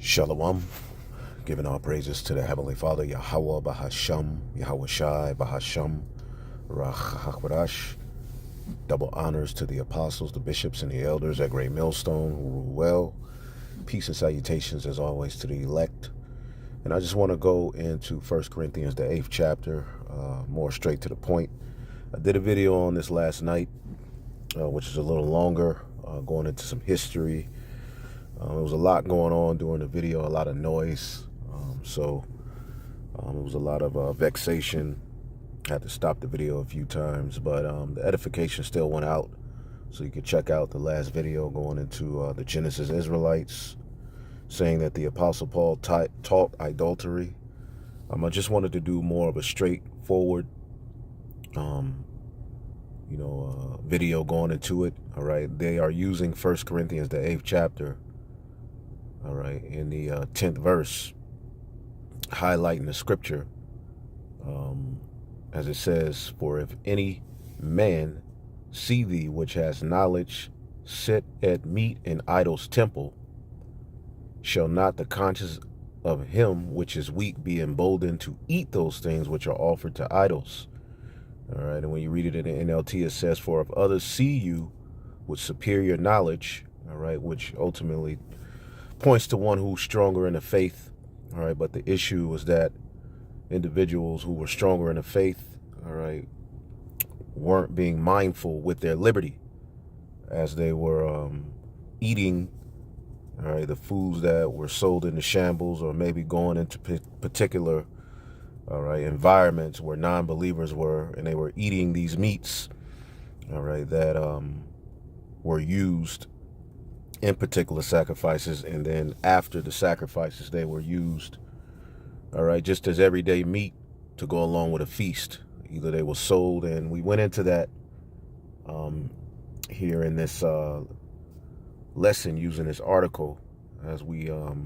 Shalom, giving all praises to the Heavenly Father, Yahweh Bahasham, Yahweh Shai Bahasham, Rachakwadash. Double honors to the apostles, the bishops, and the elders at Great Millstone who rule well. Peace and salutations, as always, to the elect. And I just want to go into 1 Corinthians, the 8th chapter, more straight to the point. I did a video on this last night, which is a little longer, going into some history. There was a lot going on during the video, a lot of noise. So it was a lot of vexation. Had to stop the video a few times, but the edification still went out. So you could check out the last video going into the Genesis Israelites, saying that the Apostle Paul taught adultery. I just wanted to do more of a straightforward, video going into it. All right, they are using 1 Corinthians, the 8th chapter. All right, in the 10th verse, highlighting the scripture, as it says, "For if any man see thee which has knowledge sit at meat in idol's temple, shall not the conscience of him which is weak be emboldened to eat those things which are offered to idols?" All right, and when you read it in the NLT, it says, "For if others see you with superior knowledge," all right, which ultimately points to one who's stronger in the faith. All right, but the issue was that individuals who were stronger in the faith, all right, weren't being mindful with their liberty as they were eating, all right, the foods that were sold in the shambles, or maybe going into particular, all right, environments where non-believers were, and they were eating these meats, all right, that were used in particular sacrifices, and then after the sacrifices they were used, all right, just as everyday meat to go along with a feast. Either they were sold, and we went into that here in this lesson using this article as we're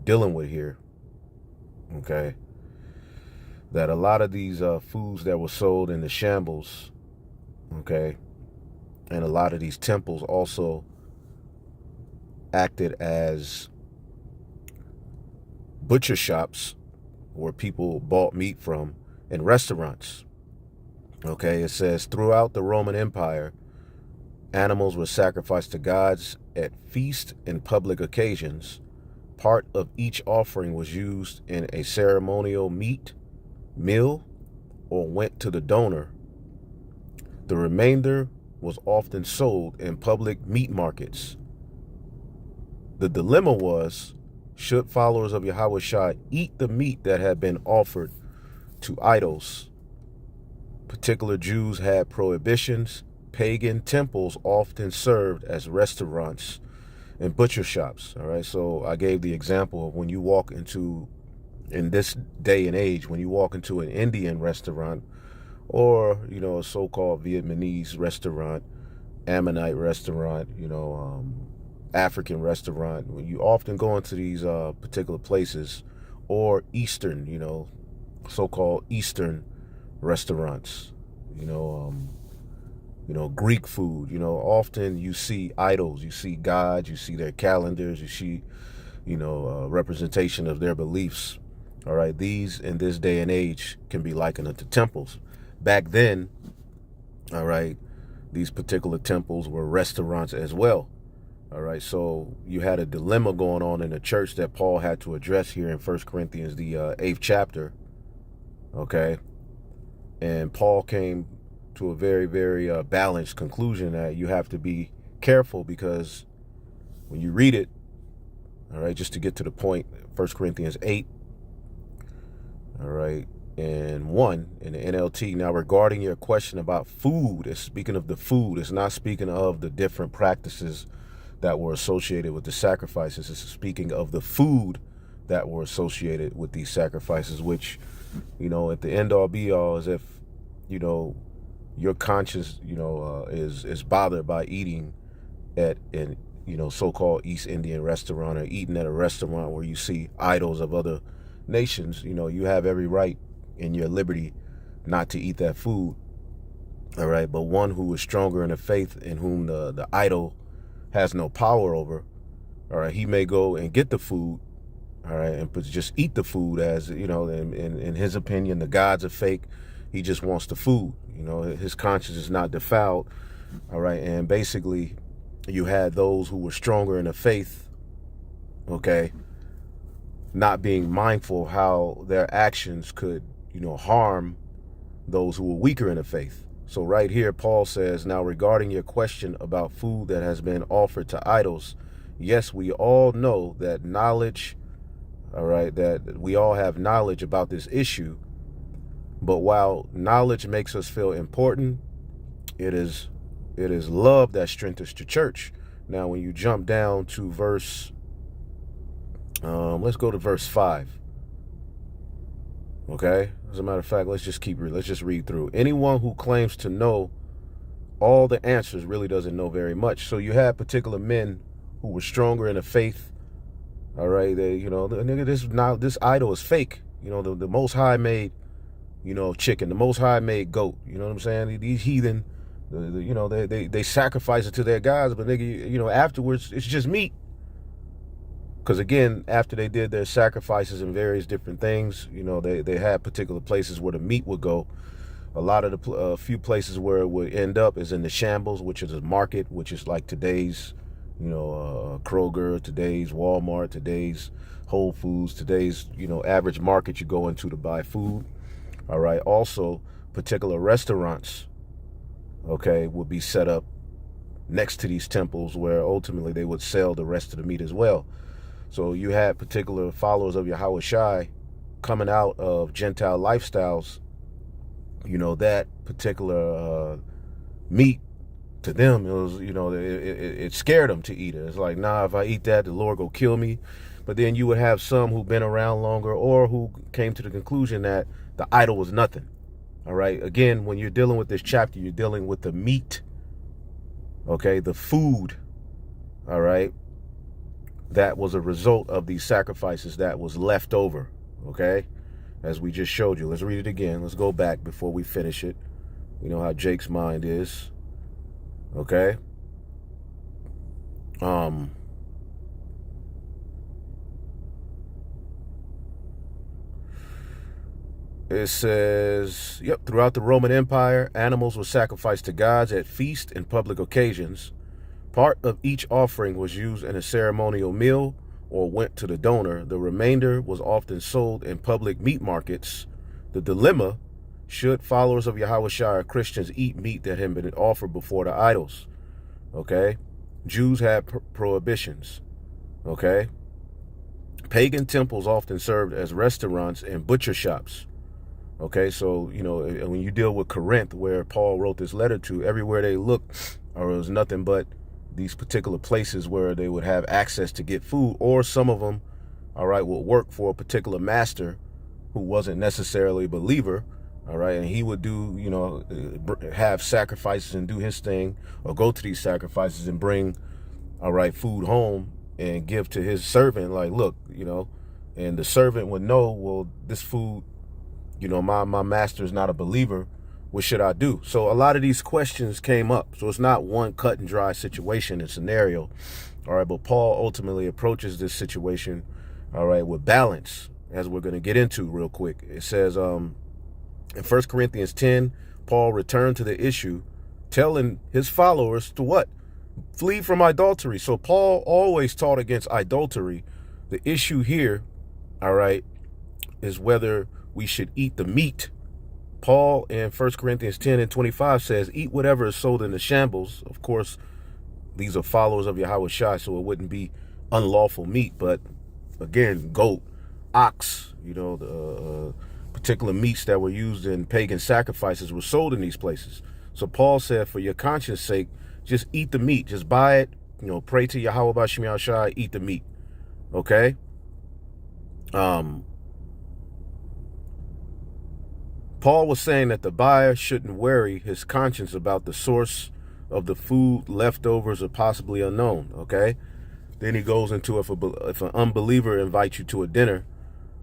dealing with here, okay, that a lot of these foods that were sold in the shambles, okay, and a lot of these temples also acted as butcher shops where people bought meat from, and restaurants. Okay, it says, throughout the Roman Empire, animals were sacrificed to gods at feast and public occasions. Part of each offering was used in a ceremonial meal or went to the donor. The remainder was often sold in public meat markets. The dilemma was, should followers of Yahweh Shai eat the meat that had been offered to idols? Particular Jews had prohibitions. Pagan temples often served as restaurants and butcher shops. All right, so I gave the example of when you walk into, in this day and age, when you walk into an Indian restaurant, or, a so-called Vietnamese restaurant, Ammonite restaurant, African restaurant, when you often go into these particular places, or Eastern, so-called Eastern restaurants, Greek food, often you see idols, you see gods, you see their calendars, you see, representation of their beliefs. All right, these in this day and age can be likened to temples. Back then, all right, these particular temples were restaurants as well. All right, so you had a dilemma going on in the church that Paul had to address here in 1 Corinthians, the 8th chapter, okay? And Paul came to a very, very balanced conclusion that you have to be careful, because when you read it, all right, just to get to the point, 1 Corinthians 8, all right, and 1 in the NLT. Now, regarding your question about food, it's speaking of the food. It's not speaking of the different practices that were associated with the sacrifices. It's speaking of the food that were associated with these sacrifices, which, at the end all be all, is if, your conscience, is bothered by eating at an, so-called East Indian restaurant, or eating at a restaurant where you see idols of other nations, you have every right in your liberty not to eat that food. All right. But one who is stronger in the faith, in whom the idol has no power over, All right, he may go and get the food, all right, and just eat the food, as you know, in his opinion, the gods are fake. He just wants the food. You know, his conscience is not defiled. All right, and basically, you had those who were stronger in the faith, okay, not being mindful of how their actions could, you know, harm those who were weaker in the faith. So right here, Paul says, now regarding your question about food that has been offered to idols, yes, we all know that knowledge, all right, that we all have knowledge about this issue. But while knowledge makes us feel important, it is love that strengthens the church. Now, when you jump down to verse, let's go to verse 5. Okay, as a matter of fact, let's just read through. Anyone who claims to know all the answers really doesn't know very much. So you have particular men who were stronger in the faith. All right, they, you know, this idol is fake. You know, the Most High made, you know, chicken. The Most High made goat. You know what I'm saying? These heathen, you know, they sacrifice it to their gods, but nigga, you know, afterwards it's just meat. Because again, after they did their sacrifices and various different things, you know, they had particular places where the meat would go. A lot of the few places where it would end up is in the shambles, which is a market, which is like today's, you know, Kroger, today's Walmart, today's Whole Foods, today's, you know, average market you go into to buy food. All right. Also, particular restaurants, okay, would be set up next to these temples where ultimately they would sell the rest of the meat as well. So you had particular followers of Yahweh Shai coming out of Gentile lifestyles. You know, that particular meat, to them, it was, you know, it scared them to eat it. It's like, nah, if I eat that, the Lord will kill me. But then you would have some who've been around longer or who came to the conclusion that the idol was nothing. All right. Again, when you're dealing with this chapter, you're dealing with the meat. Okay. The food. All right. That was a result of these sacrifices that was left over. Okay. As we just showed you. Let's read it again. Let's go back before we finish it. You know how Jake's mind is. Okay. It says, yep, throughout the Roman Empire, animals were sacrificed to gods at feasts and public occasions. Part of each offering was used in a ceremonial meal or went to the donor. The remainder was often sold in public meat markets. The dilemma: should followers of Yahweh Shai or Christians eat meat that had been offered before the idols? Okay. Jews had prohibitions. Okay. Pagan temples often served as restaurants and butcher shops. Okay, so, you know, when you deal with Corinth, where Paul wrote this letter to, everywhere they looked, or it was nothing but these particular places where they would have access to get food, or some of them, all right, would work for a particular master who wasn't necessarily a believer, all right, and he would do, you know, have sacrifices and do his thing, or go to these sacrifices and bring, all right, food home and give to his servant, like, look, you know, and the servant would know, well, this food, you know, my master is not a believer. What should I do? So a lot of these questions came up. So it's not one cut and dry situation and scenario. All right. But Paul ultimately approaches this situation, all right, with balance, as we're going to get into real quick. It says in 1 Corinthians 10, Paul returned to the issue, telling his followers to what? Flee from idolatry. So Paul always taught against idolatry. The issue here, all right, is whether we should eat the meat. Paul in 1 Corinthians 10 and 25 says, eat whatever is sold in the shambles. Of course, these are followers of Yahweh Shai, so it wouldn't be unlawful meat. But again, goat, ox, you know, the particular meats that were used in pagan sacrifices were sold in these places. So Paul said, for your conscience sake, just eat the meat. Just buy it, you know, pray to Yahweh B'Shem Yahushai, eat the meat. Okay? Paul was saying that the buyer shouldn't worry his conscience about the source of the food, leftovers, or possibly unknown, okay? Then he goes into if an unbeliever invites you to a dinner,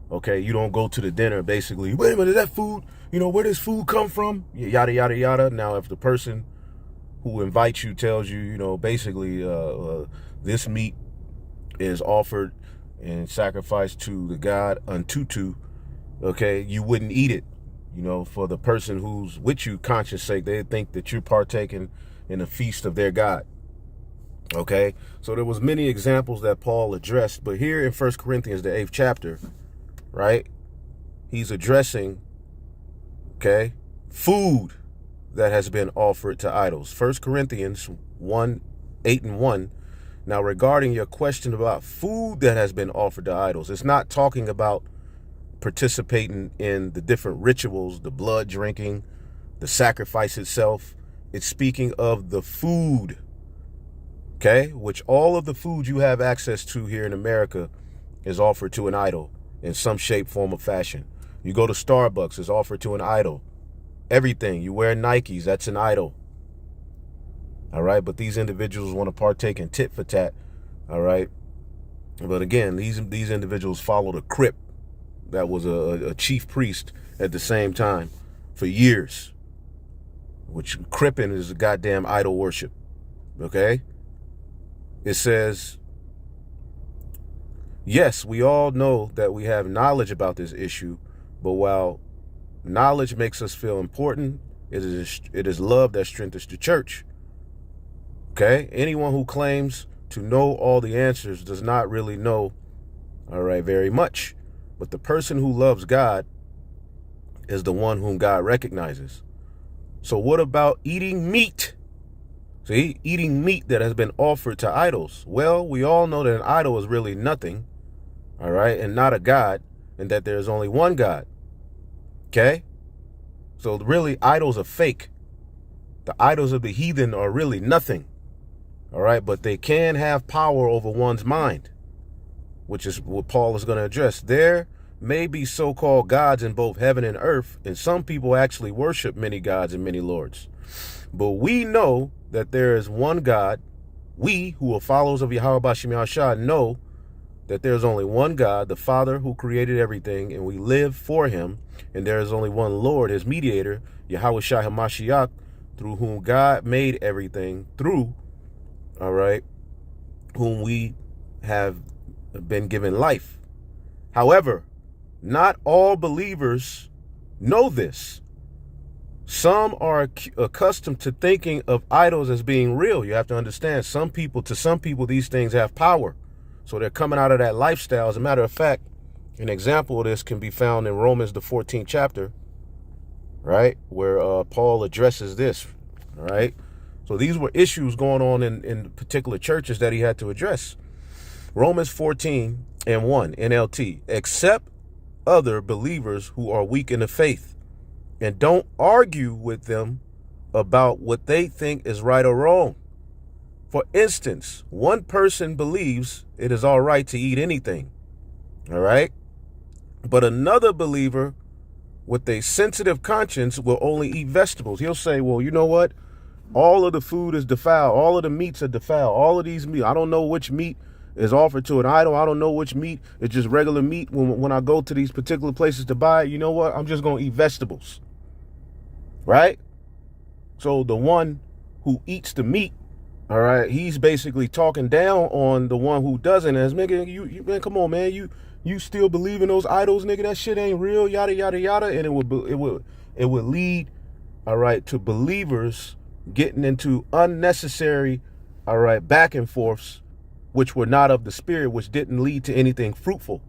okay, you don't go to the dinner basically, wait a minute, that food, you know, where does food come from? Yada, yada, yada. Now, if the person who invites you tells you, you know, basically this meat is offered and sacrificed to the god Untutu, okay, you wouldn't eat it. For the person who's with you, conscience sake, they think that you're partaking in a feast of their god. Okay, so there was many examples that Paul addressed, but here in 1 Corinthians, the 8th chapter, right, he's addressing, okay, food that has been offered to idols. 1 Corinthians 1:8-1. Now, regarding your question about food that has been offered to idols, it's not talking about participating in the different rituals, the blood drinking, the sacrifice itself. It's speaking of the food, okay, which all of the food you have access to here in America is offered to an idol in some shape, form, or fashion. You go to Starbucks, it's offered to an idol. Everything, you wear Nikes, that's an idol. All right, but these individuals want to partake in tit for tat. All right, but again, these individuals followed a crip that was a chief priest at the same time for years, which cripping is a goddamn idol worship. Okay, it says, yes, we all know that we have knowledge about this issue, but while knowledge makes us feel important, it is love that strengthens the church. Okay, anyone who claims to know all the answers does not really know, all right, very much. But the person who loves God is the one whom God recognizes. So what about eating meat? See, eating meat that has been offered to idols. Well, we all know that an idol is really nothing, all right, and not a God, and that there is only one God. Okay? So really, idols are fake. The idols of the heathen are really nothing. All right, but they can have power over one's mind, which is what Paul is going to address. There may be so-called gods in both heaven and earth, and some people actually worship many gods and many lords. But we know that there is one God. We, who are followers of Yahweh Bashim Yahshua, know that there is only one God, the Father, who created everything, and we live for him. And there is only one Lord, his mediator, Yahweh Shai HaMashiach, through whom God made everything, through, all right, whom we have been given life. However, not all believers know this. Some are accustomed to thinking of idols as being real. You have to understand, to some people, these things have power. So they're coming out of that lifestyle. As a matter of fact, an example of this can be found in Romans, the 14th chapter, right, where Paul addresses this, all right? So these were issues going on in particular churches that he had to address. Romans 14:1, NLT, accept other believers who are weak in the faith and don't argue with them about what they think is right or wrong. For instance, one person believes it is all right to eat anything, all right? But another believer with a sensitive conscience will only eat vegetables. He'll say, well, you know what? All of the food is defiled. All of the meats are defiled. All of these meat, I don't know which meat is offered to an idol. I don't know which meat is just regular meat. When I go to these particular places to buy it, you know what? I'm just going to eat vegetables, right? So the one who eats the meat, all right, he's basically talking down on the one who doesn't. As nigga, you man, come on, man, you still believe in those idols, nigga? That shit ain't real, yada yada yada, and it would lead, all right, to believers getting into unnecessary, all right, back and forths, which were not of the spirit, which didn't lead to anything fruitful.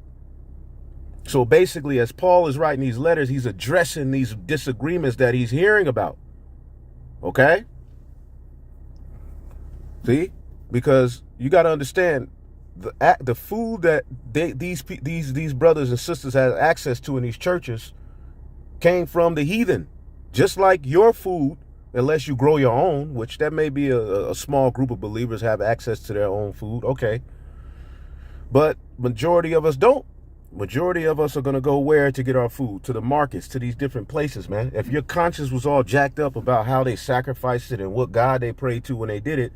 So basically, as Paul is writing these letters, he's addressing these disagreements that he's hearing about. Okay? See? Because you got to understand, the food that these brothers and sisters had access to in these churches came from the heathen. Just like your food, unless you grow your own, which that may be a small group of believers have access to their own food, okay. But majority of us don't. Majority of us are going to go where to get our food? To the markets, to these different places, man. If your conscience was all jacked up about how they sacrificed it and what God they prayed to when they did it,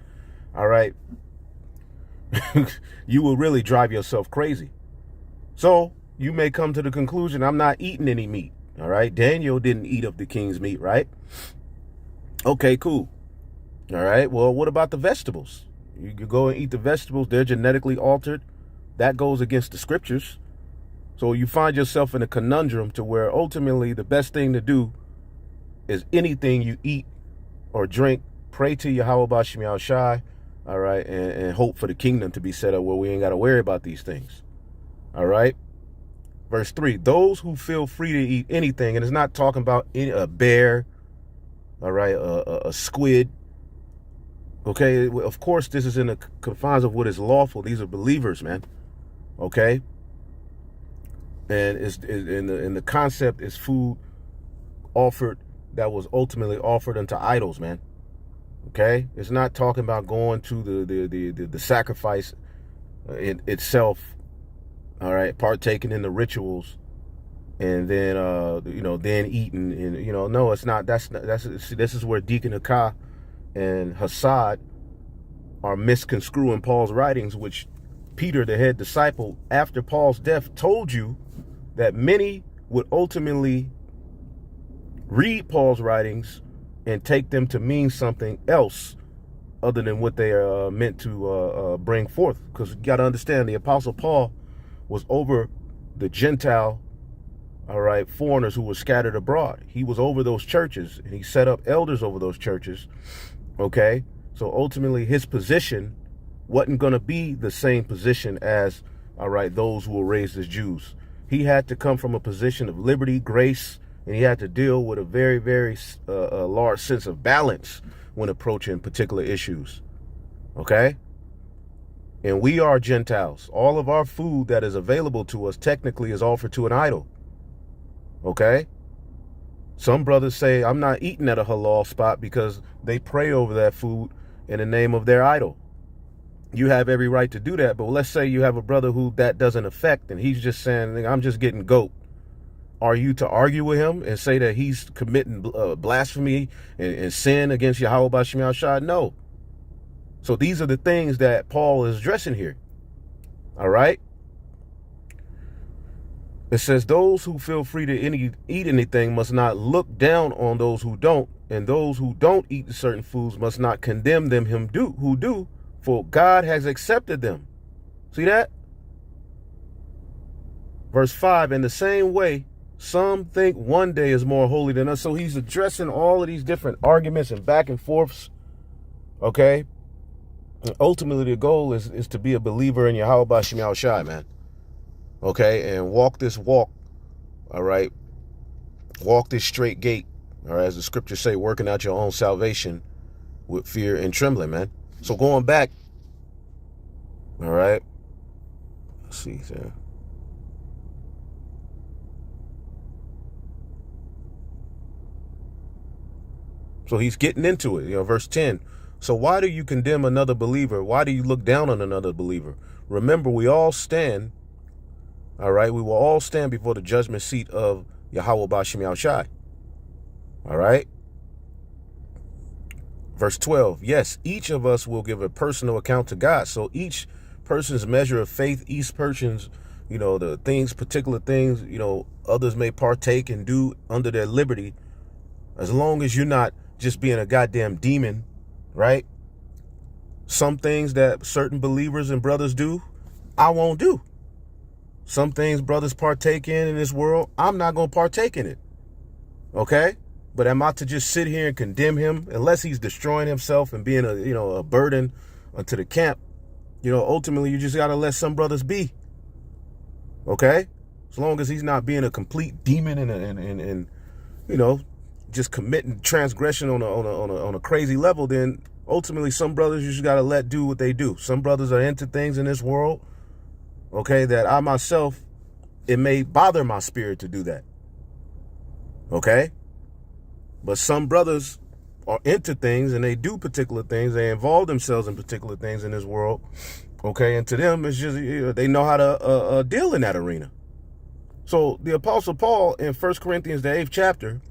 all right, you will really drive yourself crazy. So you may come to the conclusion, I'm not eating any meat, all right? Daniel didn't eat of the king's meat, right? Okay, cool. All right, well, what about the vegetables? You go and eat the vegetables. They're genetically altered, that goes against the scriptures. So you find yourself in a conundrum to where ultimately the best thing to do is anything you eat or drink, pray to Yahweh Bashim Yahweh Shai, all right, and hope for the kingdom to be set up where we ain't got to worry about these things. All right. Verse 3, those who feel free to eat anything, and it's not talking about a bear, all right, a squid. Okay, of course, this is in the confines of what is lawful. These are believers, man. Okay, and it's in the concept is food offered that was ultimately offered unto idols, man. Okay, it's not talking about going to the sacrifice itself. All right, partaking in the rituals, and then then eating, and no, it's not. This is where Deacon Akah and Hassad are misconstruing Paul's writings, which Peter, the head disciple, after Paul's death, told you that many would ultimately read Paul's writings and take them to mean something else other than what they are meant to bring forth. Because you got to understand, the Apostle Paul was over the Gentile, all right, foreigners who were scattered abroad. He was over those churches, and he set up elders over those churches. Okay, so ultimately his position wasn't going to be the same position as, all right, those who were raised as Jews. He had to come from a position of liberty, grace, and he had to deal with a very, very large sense of balance when approaching particular issues. Okay, and we are Gentiles. All of our food that is available to us technically is offered to an idol. Okay. Some brothers say, I'm not eating at a halal spot because they pray over that food in the name of their idol. You have every right to do that, but let's say you have a brother who that doesn't affect, and he's just saying, I'm just getting goat. Are you to argue with him and say that he's committing blasphemy and sin against Yahweh Bashim Yahweh Shai? No. So these are the things that Paul is addressing here. All right. It says, those who feel free to eat anything must not look down on those who don't, and those who don't eat certain foods must not condemn them who do, for God has accepted them. See that? Verse 5, in the same way, some think one day is more holy than us. So he's addressing all of these different arguments and back and forths. Okay? And ultimately, the goal is to be a believer in Yahweh Bashim Yahweh Shai, man. Okay, and walk this walk, all right? Walk this straight gate, all right, as the scriptures say, working out your own salvation with fear and trembling, man. So going back, all right, let's see there. So he's getting into it, verse 10. So why do you condemn another believer? Why do you look down on another believer? Remember, we all stand. All right, we will all stand before the judgment seat of Yahweh Bashim Yahweh Shai. All right. Verse 12. Yes, each of us will give a personal account to God. So each person's measure of faith, each person's, the things, particular things, others may partake and do under their liberty. As long as you're not just being a goddamn demon, right? Some things that certain believers and brothers do, I won't do. Some things brothers partake in this world, I'm not going to partake in it. Okay? But am I to just sit here and condemn him unless he's destroying himself and being a burden to the camp? Ultimately, you just got to let some brothers be. Okay? As long as he's not being a complete demon and just committing transgression on a crazy level, then ultimately some brothers you just got to let do what they do. Some brothers are into things in this world, okay, that I myself, it may bother my spirit to do that. Okay? But some brothers are into things and they do particular things. They involve themselves in particular things in this world. Okay? And to them, it's just, they know how to deal in that arena. So the Apostle Paul in 1 Corinthians, the 8th chapter,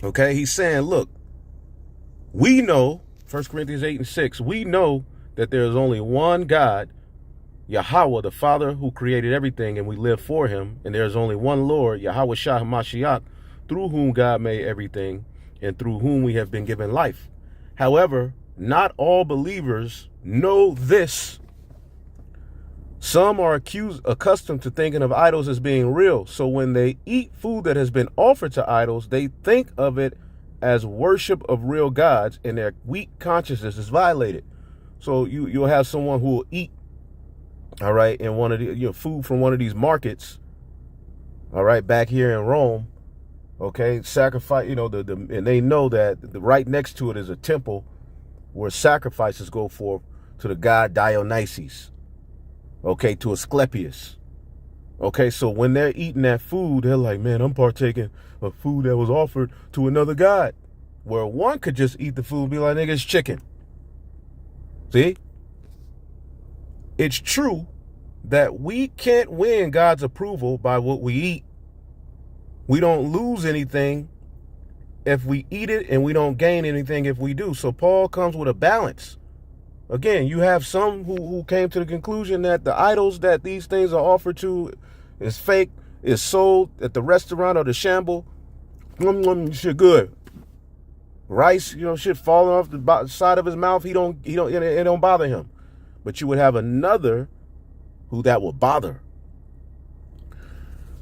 okay, he's saying, look, we know, 1 Corinthians 8 and 6, we know that there is only one God, Yahweh, the Father who created everything, and we live for him. And there is only one Lord, Yahweh Shah HaMashiach, through whom God made everything and through whom we have been given life. However, not all believers know this. Some are accustomed to thinking of idols as being real. So when they eat food that has been offered to idols, they think of it as worship of real gods, and their weak consciousness is violated. So you'll have someone who will eat, all right, in one of the food from one of these markets, all right, back here in Rome, okay, sacrifice, and they know that right next to it is a temple where sacrifices go forth to the god Dionysus, okay, to Asclepius. Okay, so when they're eating that food, they're like, man, I'm partaking of food that was offered to another god. Where one could just eat the food and be like, nigga, it's chicken. See? It's true that we can't win God's approval by what we eat. We don't lose anything if we eat it, and we don't gain anything if we do. So Paul comes with a balance. Again, you have some who came to the conclusion that the idols that these things are offered to is fake, is sold at the restaurant or the shamble. Shit good. Rice, shit falling off the side of his mouth. It don't bother him. But you would have another who that will bother.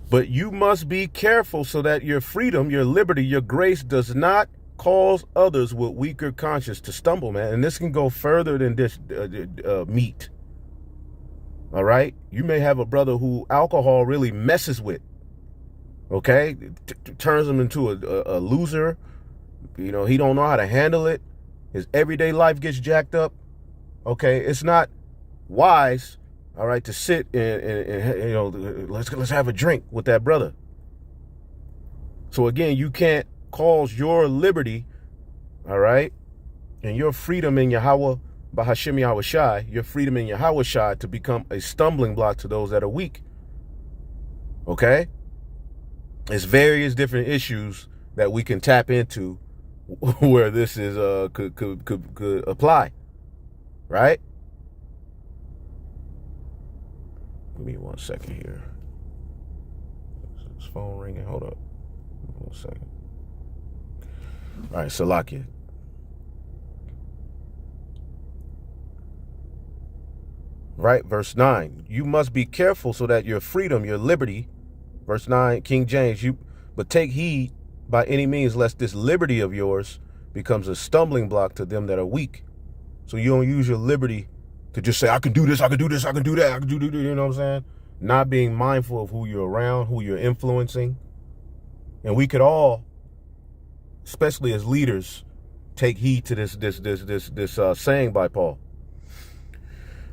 But you must be careful so that your freedom, your liberty, your grace does not cause others with weaker conscience to stumble, man. And this can go further than this meat. All right? You may have a brother who alcohol really messes with. Okay? Turns him into a loser. He don't know how to handle it. His everyday life gets jacked up. Okay? It's not wise, all right, to sit and let's have a drink with that brother. So again, you can't cause your liberty, all right, and your freedom in Yahweh, Bahashim Yahweh Shai, your freedom in Yahweh Shai to become a stumbling block to those that are weak. Okay? There's various different issues that we can tap into where this is could apply. Right? Give me 1 second here. Is this phone ringing? Hold up. 1 second. All right, Salakia. Right, verse 9. You must be careful so that your freedom, your liberty, verse 9, King James, but take heed by any means lest this liberty of yours becomes a stumbling block to them that are weak. So you don't use your liberty to just say, I can do this, I can do this, I can do that, I can do this, you know what I'm saying? Not being mindful of who you're around, who you're influencing. And we could all, especially as leaders, take heed to this saying by Paul.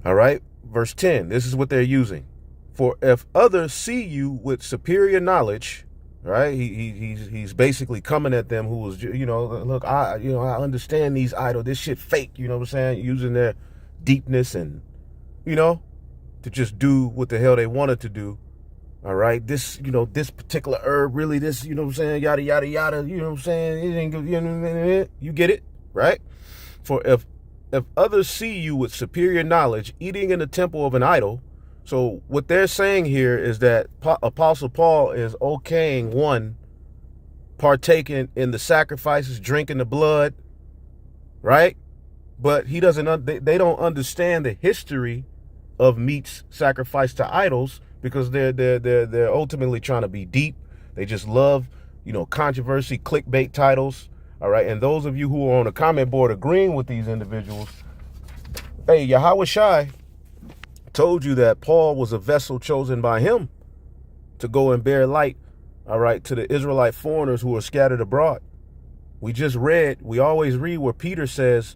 All right, verse 10, this is what they're using. For if others see you with superior knowledge, right? He's basically coming at them who was, look, I understand these idols, this shit fake, you know what I'm saying? Using their deepness and, to just do what the hell they wanted to do. All right, this, this particular herb, really, this, you know what I'm saying, yada, yada, yada, you know what I'm saying, it ain't good, you get it, right? For if others see you with superior knowledge eating in the temple of an idol, so what they're saying here is that Apostle Paul is okaying one, partaking in the sacrifices, drinking the blood, right? But he doesn't, they don't understand the history of meats sacrificed to idols, because they're ultimately trying to be deep. They just love, controversy, clickbait titles. All right. And those of you who are on the comment board agreeing with these individuals, hey, Yahweh Shai told you that Paul was a vessel chosen by him to go and bear light, all right, to the Israelite foreigners who are scattered abroad. We always read where Peter says,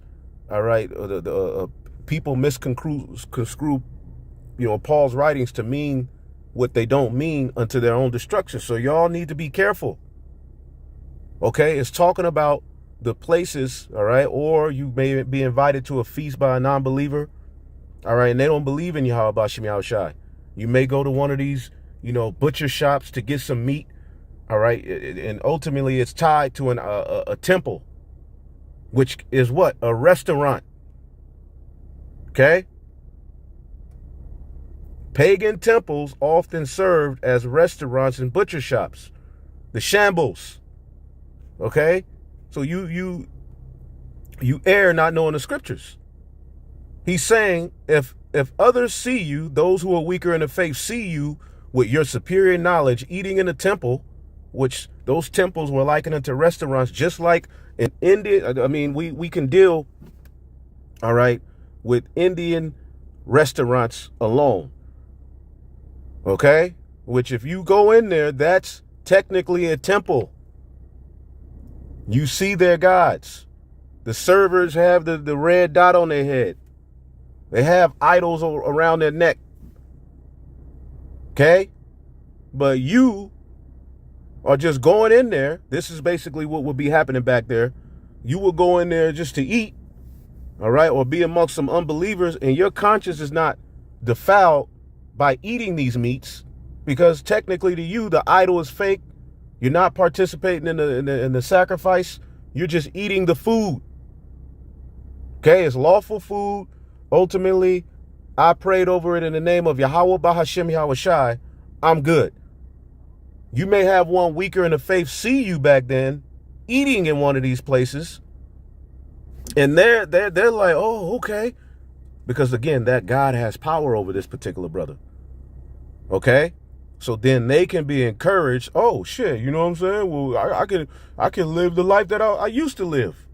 all right, people misconstrue Paul's writings to mean what they don't mean unto their own destruction. So y'all need to be careful. Okay, it's talking about the places, all right, or you may be invited to a feast by a non-believer, all right, and they don't believe in Yahweh Bashim Yahweh Shai. You may go to one of these, butcher shops to get some meat, all right, and ultimately it's tied to a temple, which is what? A restaurant. Okay? Pagan temples often served as restaurants and butcher shops. The shambles. Okay? So you err not knowing the scriptures. He's saying if if others see you, those who are weaker in the faith see you with your superior knowledge eating in a temple, which those temples were likened unto restaurants, just like in India. I mean, we can deal, all right, with Indian restaurants alone. Okay? Which if you go in there, that's technically a temple. You see their gods. The servers have the red dot on their head. They have idols around their neck. Okay? But you are just going in there. This is basically what would be happening back there. You will go in there just to eat, all right, or be amongst some unbelievers, and your conscience is not defiled by eating these meats, because technically to you, the idol is fake. You're not participating in the sacrifice. You're just eating the food. Okay, it's lawful food. Ultimately, I prayed over it in the name of Yahweh Bahashem Yahushai. I'm good. You may have one weaker in the faith see you back then eating in one of these places, and they're like, oh, okay, because again, that God has power over this particular brother. Okay, so then they can be encouraged. Oh shit, you know what I'm saying? Well, I can live the life that I used to live.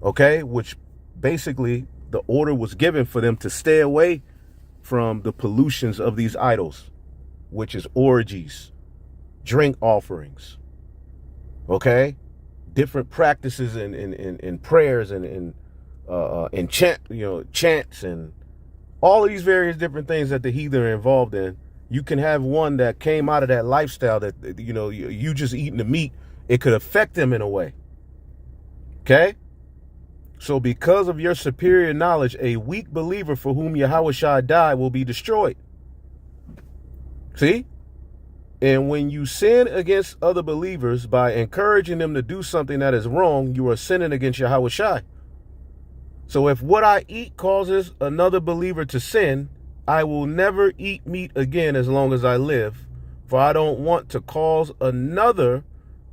Okay, which basically the order was given for them to stay away from the pollutions of these idols, which is orgies, drink offerings, okay, different practices in prayers and chants and all of these various different things that the heathen are involved in. You can have one that came out of that lifestyle that, you just eating the meat. It could affect them in a way. Okay. So because of your superior knowledge, a weak believer for whom Yahushua died will be destroyed. See? And when you sin against other believers by encouraging them to do something that is wrong, you are sinning against Yahushua. So if what I eat causes another believer to sin, I will never eat meat again as long as I live, for I don't want to cause another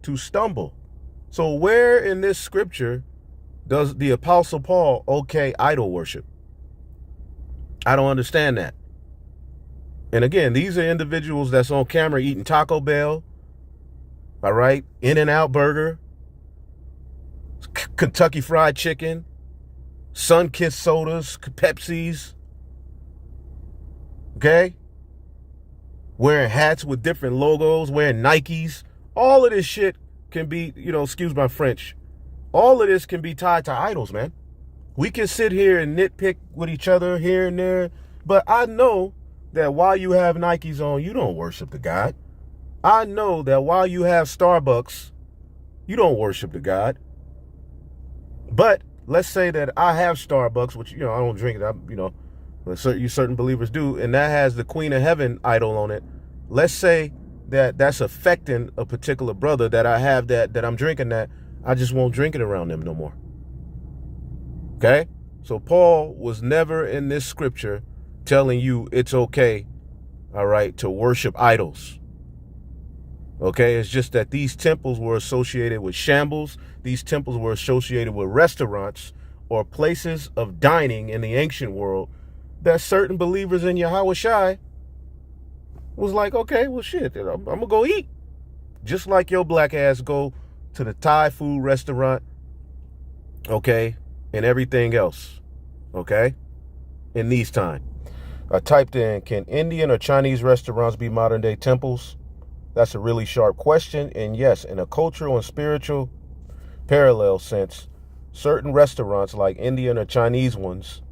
to stumble. So where in this scripture does the Apostle Paul okay idol worship? I don't understand that. And again, these are individuals that's on camera eating Taco Bell, all right, In-N-Out Burger, Kentucky Fried Chicken, Sun-Kissed sodas, Pepsis, okay? Wearing hats with different logos, wearing Nikes. All of this shit can be, excuse my French, all of this can be tied to idols, man. We can sit here and nitpick with each other here and there, but I know that while you have Nikes on, you don't worship the God. I know that while you have Starbucks, you don't worship the God. But let's say that I have Starbucks, which, I don't drink it, certain believers do, and that has the Queen of Heaven idol on it. Let's say that that's affecting a particular brother that I have that I'm drinking that. I just won't drink it around them no more. Okay? So Paul was never in this scripture telling you it's okay, all right, to worship idols. Okay? It's just that these temples were associated with shambles. These temples were associated with restaurants or places of dining in the ancient world that certain believers in Yahushua was like, okay, well, shit, I'm going to go eat. Just like your black ass go to the Thai food restaurant, okay, and everything else, okay, in these times. I typed in, can Indian or Chinese restaurants be modern day temples? That's a really sharp question. And yes, in a cultural and spiritual parallel sense, certain restaurants like Indian or Chinese ones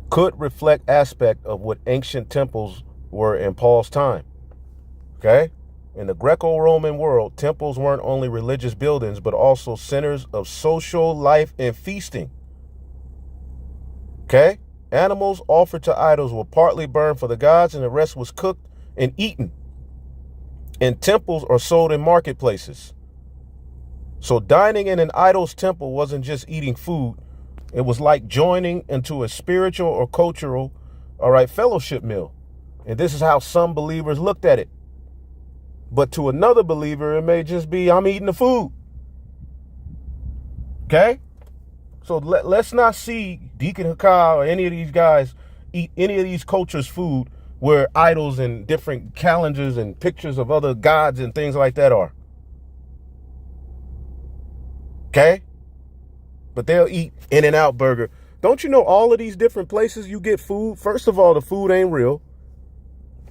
could reflect aspect of what ancient temples were in Paul's time. Okay? In the Greco-Roman world, temples weren't only religious buildings, but also centers of social life and feasting. Okay? Animals offered to idols were partly burned for the gods, and the rest was cooked and eaten. And temples are sold in marketplaces. So dining in an idol's temple wasn't just eating food. It was like joining into a spiritual or cultural, fellowship meal. And this is how some believers looked at it. But to another believer, it may just be, I'm eating the food. Okay? So let's not see Deacon Hakah or any of these guys eat any of these cultures' food where idols and different calendars and pictures of other gods and things like that are. Okay? But they'll eat In-N-Out Burger. Don't you know all of these different places you get food? First of all, the food ain't real.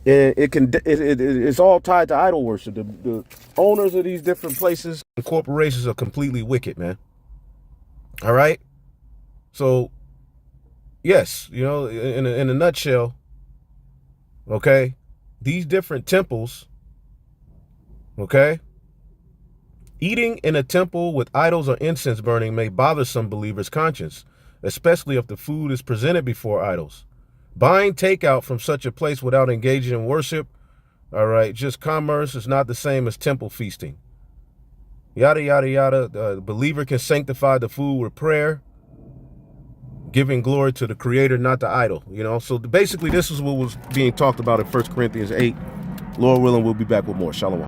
And it's all tied to idol worship. The owners of these different places and corporations are completely wicked, man. All right? So, yes, you know, in a nutshell, okay, these different temples, okay, eating in a temple with idols or incense burning may bother some believers' conscience, especially if the food is presented before idols. Buying takeout from such a place without engaging in worship, all right, just commerce, is not the same as temple feasting. Yada, yada, yada. The believer can sanctify the food with prayer, giving glory to the creator, not the idol. You know, so basically this is what was being talked about in 1 Corinthians 8. Lord willing, we'll be back with more. Shalom.